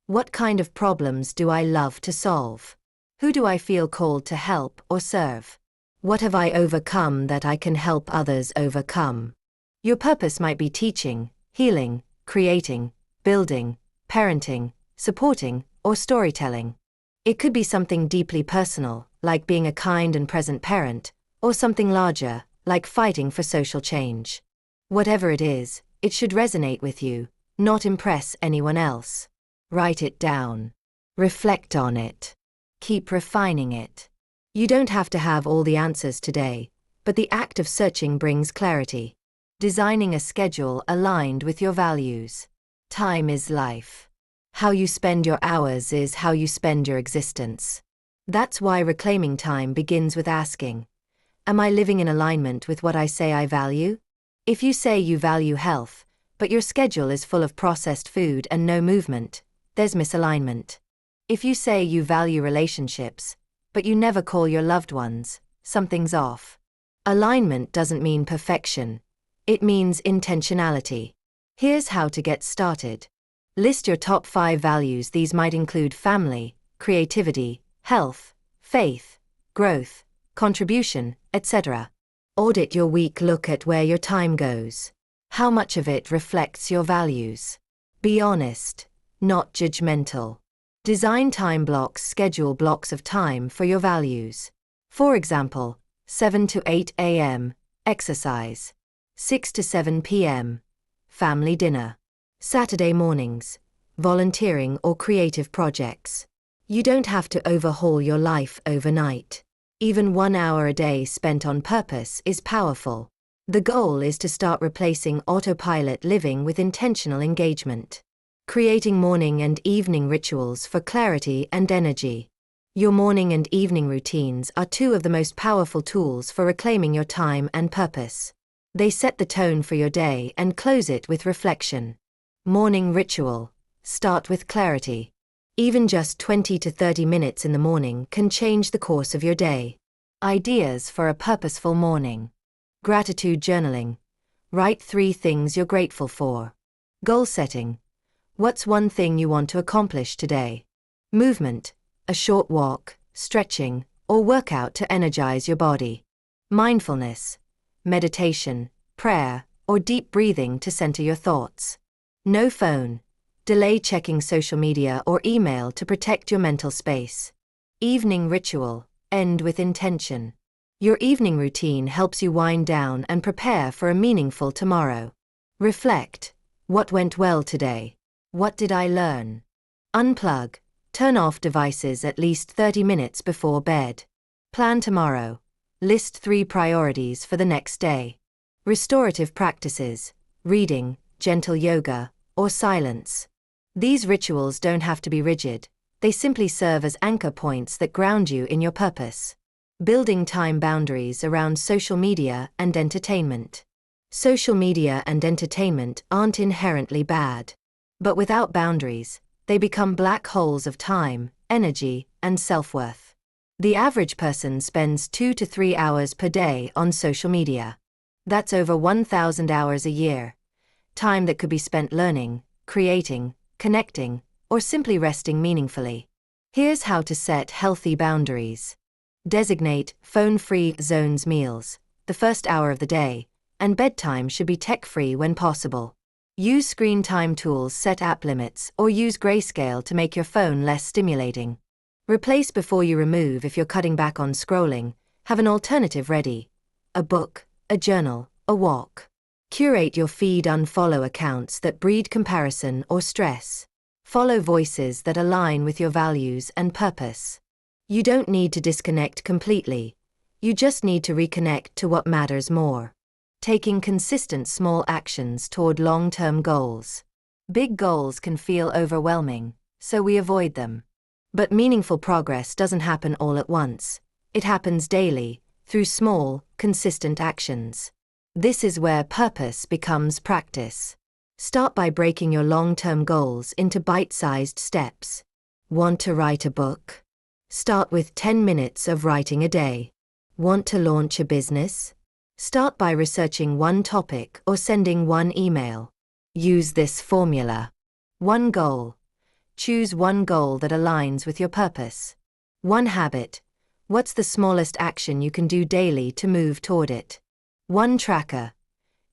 What kind of problems do I love to solve? Who do I feel called to help or serve? What have I overcome that I can help others overcome? Your purpose might be teaching, healing, creating, building, parenting, supporting, or storytelling. It could be something deeply personal, like being a kind and present parent, or something larger, like fighting for social change. Whatever it is, it should resonate with you, not impress anyone else. Write it down. Reflect on it. Keep refining it. You don't have to have all the answers today, but the act of searching brings clarity. Designing a schedule aligned with your values. Time is life. How you spend your hours is how you spend your existence. That's why reclaiming time begins with asking, am I living in alignment with what I say I value? If you say you value health, but your schedule is full of processed food and no movement, there's misalignment. If you say you value relationships, but you never call your loved ones, something's off. Alignment doesn't mean perfection. It means intentionality. Here's how to get started. List your top 5 values. These might include family, creativity, health, faith, growth, contribution, etc. Audit your week. Look at where your time goes. How much of it reflects your values? Be honest, not judgmental. Design time blocks. Schedule blocks of time for your values. For example, 7 to 8 a.m., exercise. 6 to 7 p.m., family dinner. Saturday mornings, volunteering or creative projects. You don't have to overhaul your life overnight. Even 1 hour a day spent on purpose is powerful. The goal is to start replacing autopilot living with intentional engagement. Creating morning and evening rituals for clarity and energy. Your morning and evening routines are 2 of the most powerful tools for reclaiming your time and purpose. They set the tone for your day and close it with reflection. Morning ritual. Start with clarity. Even just 20 to 30 minutes in the morning can change the course of your day. Ideas for a purposeful morning. Gratitude journaling. Write 3 things you're grateful for. Goal setting. What's one thing you want to accomplish today? Movement, a short walk, stretching, or workout to energize your body. Mindfulness, meditation, prayer, or deep breathing to center your thoughts. No phone, delay checking social media or email to protect your mental space. Evening ritual, end with intention. Your evening routine helps you wind down and prepare for a meaningful tomorrow. Reflect. What went well today? What did I learn? Unplug. Turn off devices at least 30 minutes before bed. Plan tomorrow. List 3 priorities for the next day. Restorative practices, reading, gentle yoga, or silence. These rituals don't have to be rigid, they simply serve as anchor points that ground you in your purpose. Building time boundaries around social media and entertainment. Social media and entertainment aren't inherently bad. But without boundaries, they become black holes of time, energy, and self-worth. The average person spends 2 to 3 hours per day on social media. That's over 1,000 hours a year. Time that could be spent learning, creating, connecting, or simply resting meaningfully. Here's how to set healthy boundaries. Designate phone-free zones meals, the first hour of the day, and bedtime should be tech-free when possible. Use screen time tools, set app limits, or use grayscale to make your phone less stimulating. Replace before you remove if you're cutting back on scrolling. Have an alternative ready. A book, a journal, a walk. Curate your feed, unfollow accounts that breed comparison or stress. Follow voices that align with your values and purpose. You don't need to disconnect completely. You just need to reconnect to what matters more. Taking consistent small actions toward long-term goals. Big goals can feel overwhelming, so we avoid them. But meaningful progress doesn't happen all at once. It happens daily, through small, consistent actions. This is where purpose becomes practice. Start by breaking your long-term goals into bite-sized steps. Want to write a book? Start with 10 minutes of writing a day. Want to launch a business? Start by researching one topic or sending one email. Use this formula. 1 goal. Choose one goal that aligns with your purpose. 1 habit. What's the smallest action you can do daily to move toward it? 1 tracker.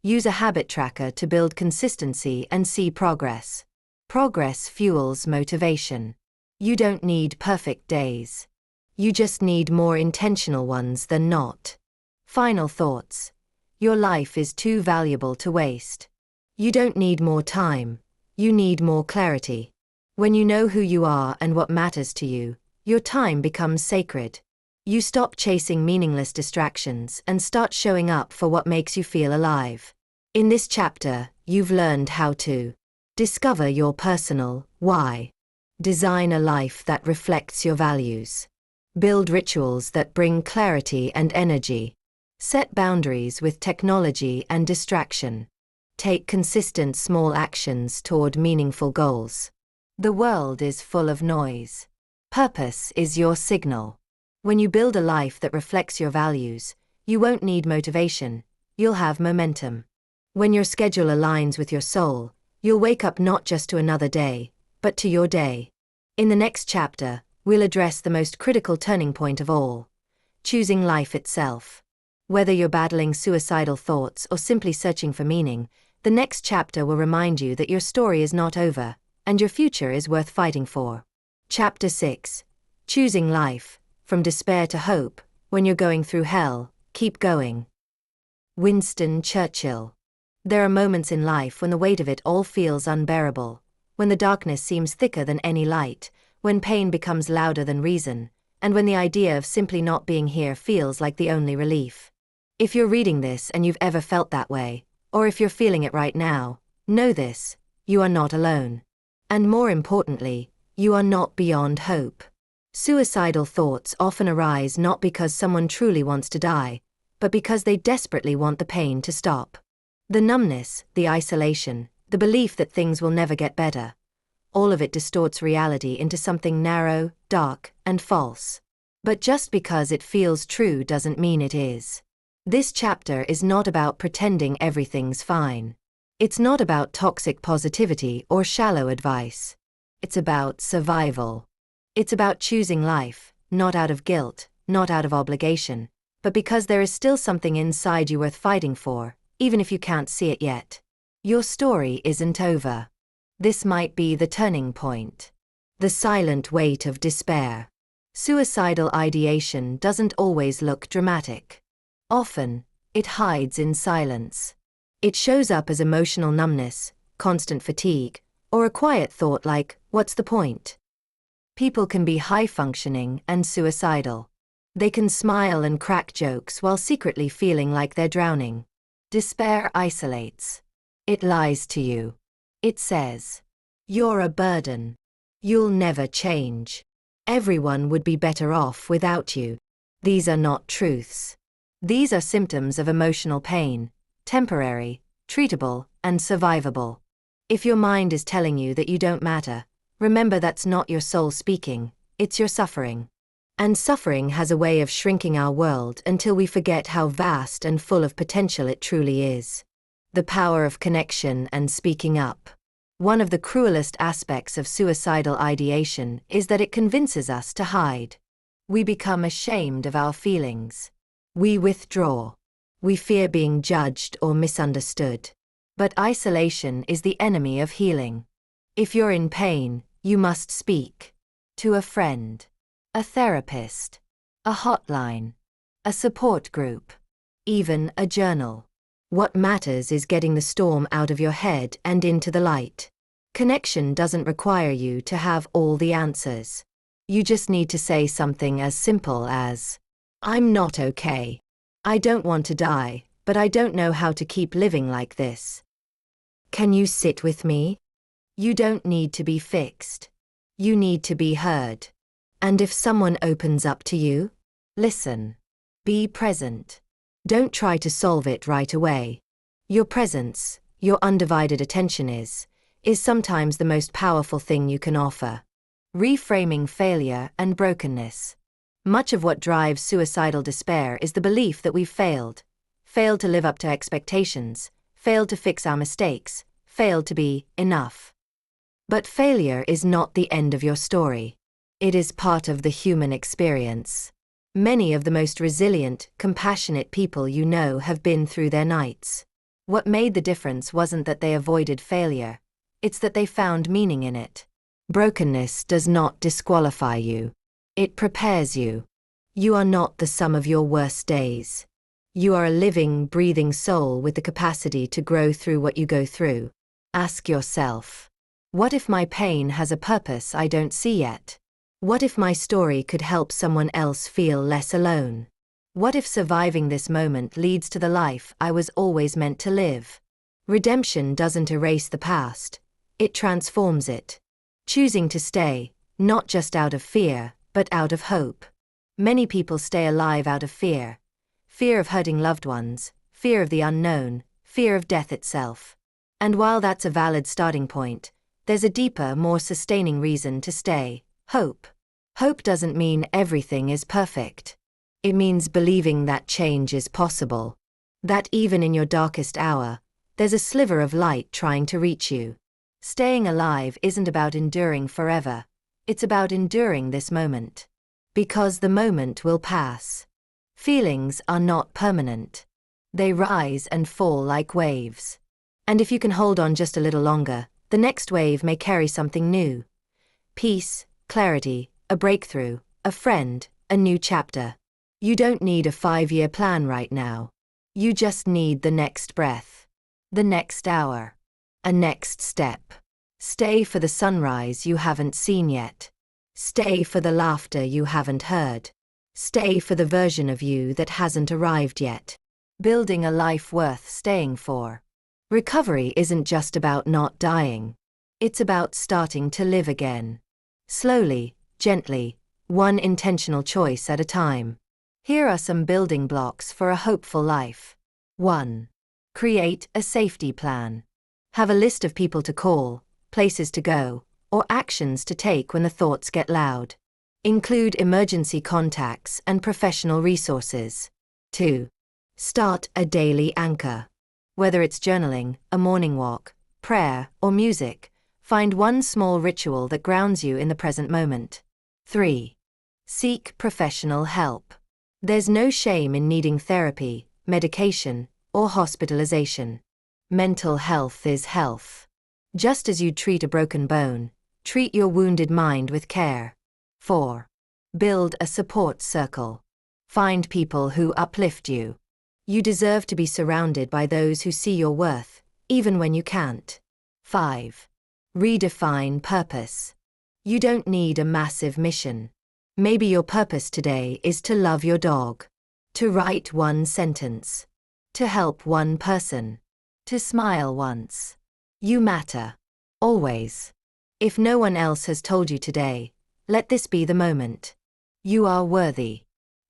Use a habit tracker to build consistency and see progress. Progress fuels motivation. You don't need perfect days. You just need more intentional ones than not. Final thoughts. Your life is too valuable to waste. You don't need more time. You need more clarity. When you know who you are and what matters to you, your time becomes sacred. You stop chasing meaningless distractions and start showing up for what makes you feel alive. In this chapter, you've learned how to discover your personal why, design a life that reflects your values, build rituals that bring clarity and energy, set boundaries with technology and distraction, take consistent small actions toward meaningful goals. The world is full of noise. Purpose is your signal. When you build a life that reflects your values, you won't need motivation, you'll have momentum. When your schedule aligns with your soul, you'll wake up not just to another day, but to your day. In the next chapter, we'll address the most critical turning point of all: choosing life itself. Whether you're battling suicidal thoughts or simply searching for meaning, the next chapter will remind you that your story is not over, and your future is worth fighting for. Chapter 6. Choosing life. From despair to hope. When you're going through hell, keep going. Winston Churchill. There are moments in life when the weight of it all feels unbearable, when the darkness seems thicker than any light, when pain becomes louder than reason, and when the idea of simply not being here feels like the only relief. If you're reading this and you've ever felt that way, or if you're feeling it right now, know this: you are not alone. And more importantly, you are not beyond hope. Suicidal thoughts often arise not because someone truly wants to die, but because they desperately want the pain to stop. The numbness, the isolation, the belief that things will never get better, all of it distorts reality into something narrow, dark, and false. But just because it feels true doesn't mean it is. This chapter is not about pretending everything's fine. It's not about toxic positivity or shallow advice. It's about survival. It's about choosing life, not out of guilt, not out of obligation, but because there is still something inside you worth fighting for, even if you can't see it yet. Your story isn't over. This might be the turning point. The silent weight of despair. Suicidal ideation doesn't always look dramatic. Often, it hides in silence. It shows up as emotional numbness, constant fatigue, or a quiet thought like, what's the point? People can be high-functioning and suicidal. They can smile and crack jokes while secretly feeling like they're drowning. Despair isolates. It lies to you. It says, you're a burden. You'll never change. Everyone would be better off without you. These are not truths. These are symptoms of emotional pain, temporary, treatable, and survivable. If your mind is telling you that you don't matter, remember that's not your soul speaking, it's your suffering. And suffering has a way of shrinking our world until we forget how vast and full of potential it truly is. The power of connection and speaking up. One of the cruelest aspects of suicidal ideation is that it convinces us to hide. We become ashamed of our feelings. We withdraw. We fear being judged or misunderstood. But isolation is the enemy of healing. If you're in pain, you must speak. To a friend. A therapist. A hotline. A support group. Even a journal. What matters is getting the storm out of your head and into the light. Connection doesn't require you to have all the answers. You just need to say something as simple as, I'm not okay. I don't want to die, but I don't know how to keep living like this. Can you sit with me? You don't need to be fixed. You need to be heard. And if someone opens up to you, listen. Be present. Don't try to solve it right away. Your presence, your undivided attention is sometimes the most powerful thing you can offer. Reframing failure and brokenness. Much of what drives suicidal despair is the belief that we've failed to live up to expectations, failed to fix our mistakes, failed to be enough. But failure is not the end of your story. It is part of the human experience. Many of the most resilient, compassionate people you know have been through their nights. What made the difference wasn't that they avoided failure. It's that they found meaning in it. Brokenness does not disqualify you. It prepares you. You are not the sum of your worst days. You are a living, breathing soul with the capacity to grow through what you go through. Ask yourself, what if my pain has a purpose I don't see yet? What if my story could help someone else feel less alone? What if surviving this moment leads to the life I was always meant to live? Redemption doesn't erase the past. It transforms it. Choosing to stay, not just out of fear, but out of hope. Many people stay alive out of fear. Fear of hurting loved ones, fear of the unknown, fear of death itself. And while that's a valid starting point, there's a deeper, more sustaining reason to stay: hope. Hope doesn't mean everything is perfect. It means believing that change is possible. That even in your darkest hour, there's a sliver of light trying to reach you. Staying alive isn't about enduring forever. It's about enduring this moment. Because the moment will pass. Feelings are not permanent. They rise and fall like waves. And if you can hold on just a little longer, the next wave may carry something new. Peace, clarity, a breakthrough, a friend, a new chapter. You don't need a 5-year plan right now. You just need the next breath. The next hour. A next step. Stay for the sunrise you haven't seen yet. Stay for the laughter you haven't heard. Stay for the version of you that hasn't arrived yet. Building a life worth staying for. Recovery isn't just about not dying. It's about starting to live again. Slowly, gently, one intentional choice at a time. Here are some building blocks for a hopeful life. 1. Create a safety plan. Have a list of people to call, places to go, or actions to take when the thoughts get loud. Include emergency contacts and professional resources. 2. Start a daily anchor. Whether it's journaling, a morning walk, prayer, or music, find one small ritual that grounds you in the present moment. 3. Seek professional help. There's no shame in needing therapy, medication, or hospitalization. Mental health is health. Just as you'd treat a broken bone, treat your wounded mind with care. 4. Build a support circle. Find people who uplift you. You deserve to be surrounded by those who see your worth, even when you can't. 5. Redefine purpose. You don't need a massive mission. Maybe your purpose today is to love your dog, to write one sentence, to help one person, to smile once. You matter. Always. If no one else has told you today, let this be the moment. You are worthy.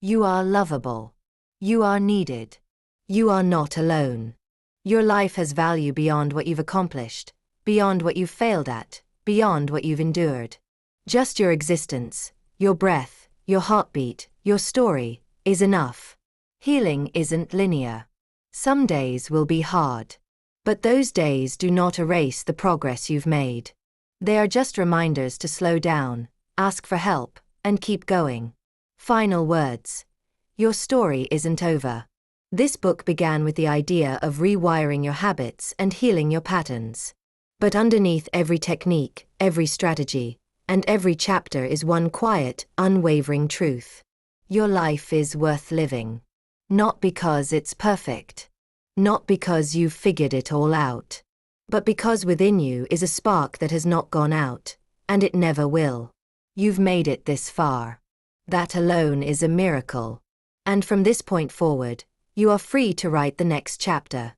You are lovable. You are needed. You are not alone. Your life has value beyond what you've accomplished, beyond what you've failed at, beyond what you've endured. Just your existence, your breath, your heartbeat, your story, is enough. Healing isn't linear. Some days will be hard. But those days do not erase the progress you've made. They are just reminders to slow down, ask for help, and keep going. Final words. Your story isn't over. This book began with the idea of rewiring your habits and healing your patterns. But underneath every technique, every strategy, and every chapter is one quiet, unwavering truth. Your life is worth living. Not because it's perfect. Not because you've figured it all out. But because within you is a spark that has not gone out, and it never will. You've made it this far. That alone is a miracle. And from this point forward, you are free to write the next chapter.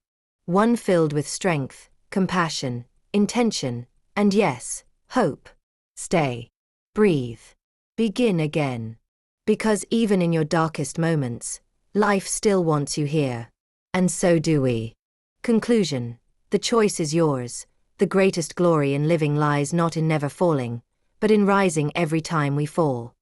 One filled with strength, compassion, intention, and yes, hope. Stay. Breathe. Begin again. Because even in your darkest moments, life still wants you here. And so do we. Conclusion. The choice is yours. The greatest glory in living lies not in never falling, but in rising every time we fall.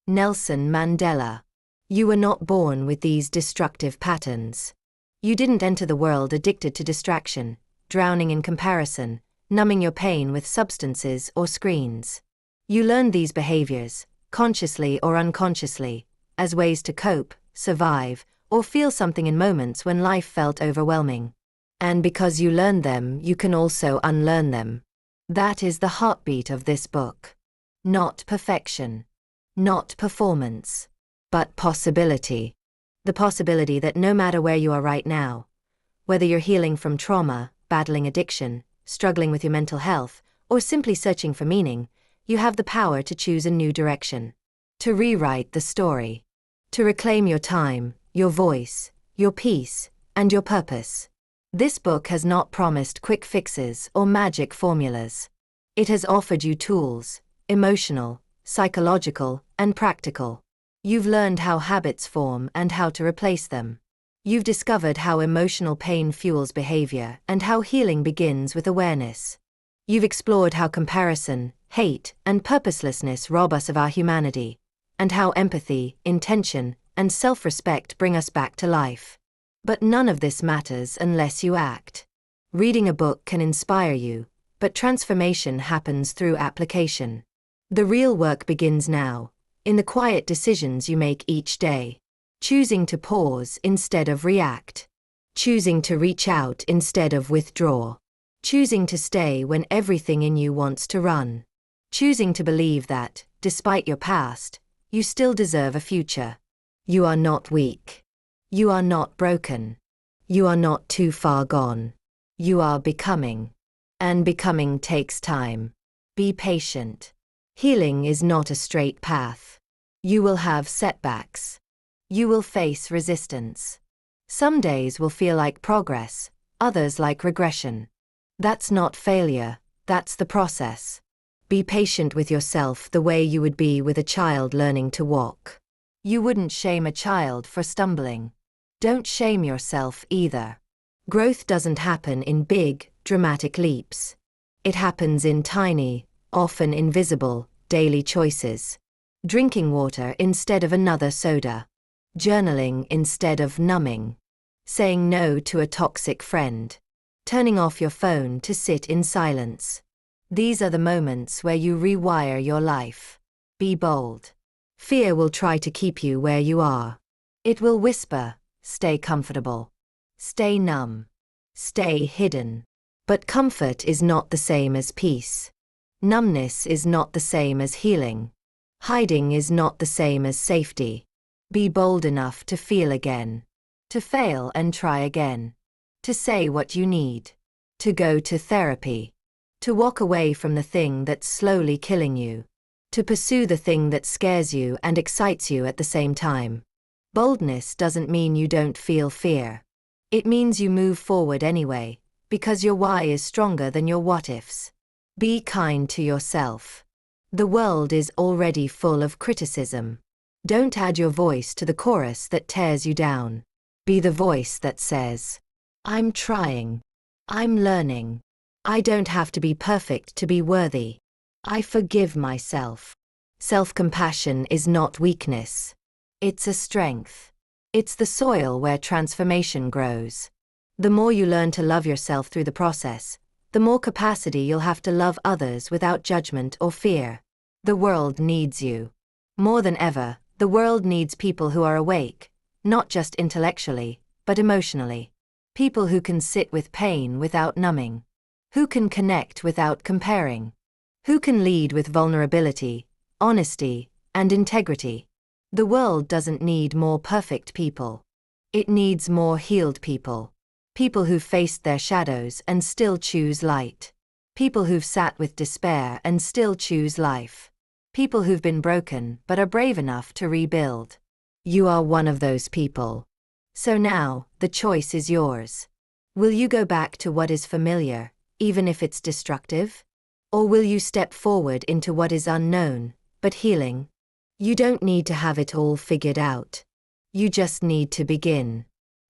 Nelson Mandela. You were not born with these destructive patterns. You didn't enter the world addicted to distraction, drowning in comparison, numbing your pain with substances or screens. You learned these behaviors, consciously or unconsciously, as ways to cope, survive, or feel something in moments when life felt overwhelming. And because you learned them, you can also unlearn them. That is the heartbeat of this book. Not perfection. Not performance. But possibility. The possibility that no matter where you are right now, whether you're healing from trauma, battling addiction, struggling with your mental health, or simply searching for meaning, you have the power to choose a new direction. To rewrite the story. To reclaim your time, your voice, your peace, and your purpose. This book has not promised quick fixes or magic formulas. It has offered you tools, emotional, psychological, and practical. You've learned how habits form and how to replace them. You've discovered how emotional pain fuels behavior and how healing begins with awareness. You've explored how comparison, hate, and purposelessness rob us of our humanity, and how empathy, intention, and self-respect bring us back to life. But none of this matters unless you act. Reading a book can inspire you, but transformation happens through application. The real work begins now, in the quiet decisions you make each day. Choosing to pause instead of react. Choosing to reach out instead of withdraw. Choosing to stay when everything in you wants to run. Choosing to believe that, despite your past, you still deserve a future. You are not weak. You are not broken. You are not too far gone. You are becoming. And becoming takes time. Be patient. Healing is not a straight path. You will have setbacks. You will face resistance. Some days will feel like progress, others like regression. That's not failure, that's the process. Be patient with yourself the way you would be with a child learning to walk. You wouldn't shame a child for stumbling. Don't shame yourself either. Growth doesn't happen in big, dramatic leaps. It happens in tiny, often invisible, daily choices. Drinking water instead of another soda. Journaling instead of numbing. saying no to a toxic friend, turning off your phone to sit in silence. These are the moments where you rewire your life. Be bold. Fear will try to keep you where you are. It will whisper, stay comfortable. Stay numb. Stay hidden. But comfort is not the same as peace. Numbness is not the same as healing. Hiding is not the same as safety. Be bold enough to feel again. To fail and try again. To say what you need. To go to therapy. To walk away from the thing that's slowly killing you. To pursue the thing that scares you and excites you at the same time. Boldness doesn't mean you don't feel fear. It means you move forward anyway, because your why is stronger than your what-ifs. Be kind to yourself. The world is already full of criticism. Don't add your voice to the chorus that tears you down. Be the voice that says, I'm trying. I'm learning. I don't have to be perfect to be worthy. I forgive myself. Self-compassion is not weakness. It's a strength. It's the soil where transformation grows. The more you learn to love yourself through the process, the more capacity you'll have to love others without judgment or fear. The world needs you. More than ever, the world needs people who are awake, not just intellectually, but emotionally. People who can sit with pain without numbing. Who can connect without comparing. Who can lead with vulnerability, honesty, and integrity. The world doesn't need more perfect people. It needs more healed people. People who've faced their shadows and still choose light. People who've sat with despair and still choose life. People who've been broken but are brave enough to rebuild. You are one of those people. So now, the choice is yours. Will you go back to what is familiar, even if it's destructive? Or will you step forward into what is unknown, but healing? You don't need to have it all figured out. You just need to begin.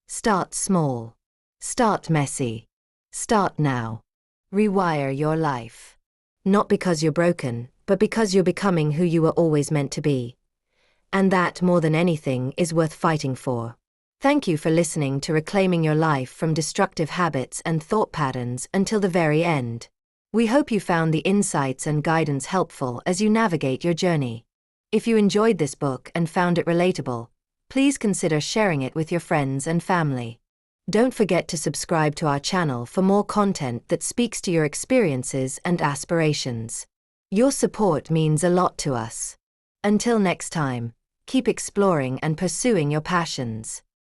Start small. Start messy. Start now. Rewire your life. Not because you're broken, but because you're becoming who you were always meant to be. And that, more than anything, is worth fighting for. Thank you for listening to Reclaiming Your Life from Destructive Habits and Thought Patterns until the very end. We hope you found the insights and guidance helpful as you navigate your journey. If you enjoyed this book and found it relatable, please consider sharing it with your friends and family. Don't forget to subscribe to our channel for more content that speaks to your experiences and aspirations. Your support means a lot to us. Until next time, keep exploring and pursuing your passions.